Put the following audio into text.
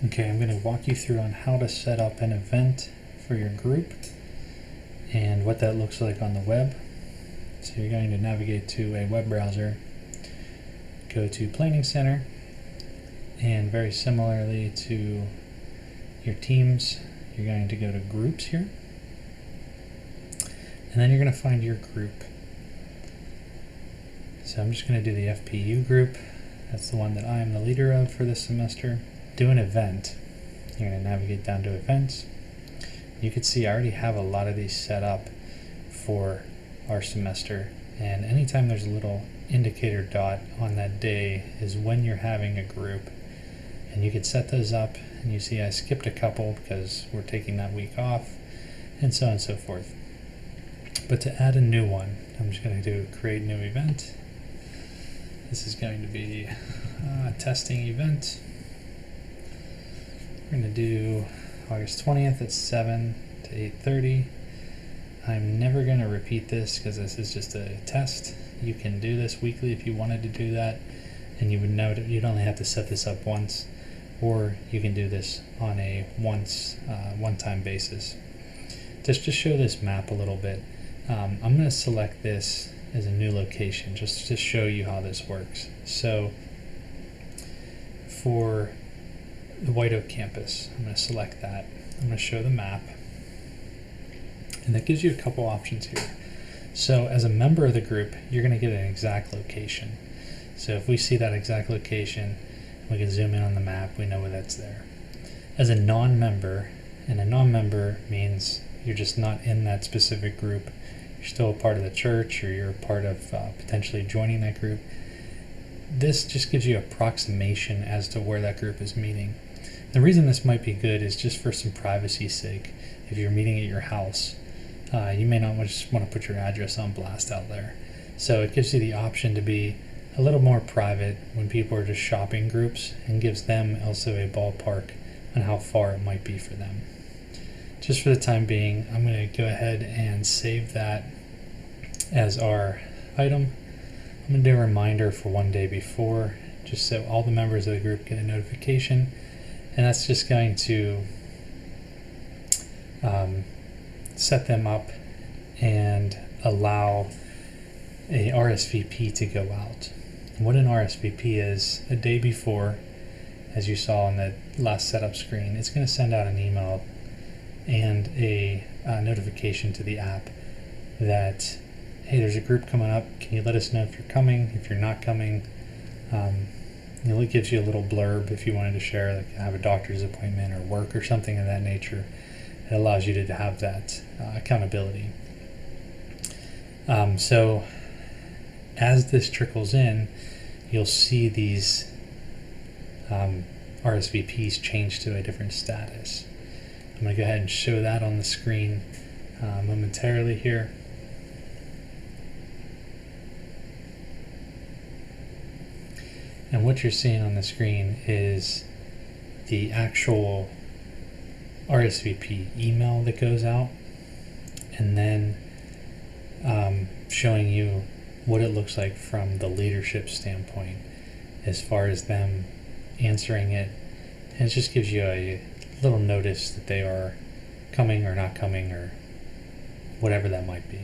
Okay, I'm going to walk you through on how to set up an event for your group and what that looks like on the web. So you're going to navigate to a web browser, go to Planning Center, and very similarly to your teams, you're going to go to Groups here, and then you're going to find your group. So I'm just going to do the FPU group. That's the one that I am the leader of for this semester. Do an event. You're going to navigate down to Events. You can see I already have a lot of these set up for our semester, and anytime there's a little indicator dot on that day is when you're having a group, and you can set those up. And you see I skipped a couple because we're taking that week off, and so on and so forth. But to add a new one, I'm just going to do create new event. This is going to be a testing event. We're going to do August 20th at 7 to 8:30. I'm never going to repeat this because this is just a test. You can do this weekly if you wanted to do that, and you would know that you'd only have to set this up once, or you can do this on a one-time basis. Just to show this map a little bit, I'm going to select this as a new location just to show you how this works. So for the White Oak campus, I'm going to select that. I'm going to show the map, and that gives you a couple options here. So as a member of the group, you're going to get an exact location. So if we see that exact location, we can zoom in on the map, we know where that's there. As a non-member, and a non-member means you're just not in that specific group, you're still a part of the church, or you're a part of potentially joining that group, this just gives you an approximation as to where that group is meeting. The reason this might be good is just for some privacy's sake. If you're meeting at your house, you may not just want to put your address on blast out there. So it gives you the option to be a little more private when people are just shopping groups, and gives them also a ballpark on how far it might be for them. Just for the time being, I'm going to go ahead and save that as our item. I'm going to do a reminder for one day before, just so all the members of the group get a notification, and that's just going to set them up and allow a RSVP to go out. What an RSVP is, a day before, as you saw on the last setup screen, it's going to send out an email and a notification to the app that, hey, there's a group coming up, can you let us know if you're coming, if you're not coming. It gives you a little blurb if you wanted to share, like have a doctor's appointment or work or something of that nature. It allows you to have that accountability. So as this trickles in, you'll see these RSVPs change to a different status. I'm going to go ahead and show that on the screen momentarily here. And what you're seeing on the screen is the actual RSVP email that goes out, and then showing you what it looks like from the leadership standpoint as far as them answering it. And it just gives you a little notice that they are coming or not coming or whatever that might be.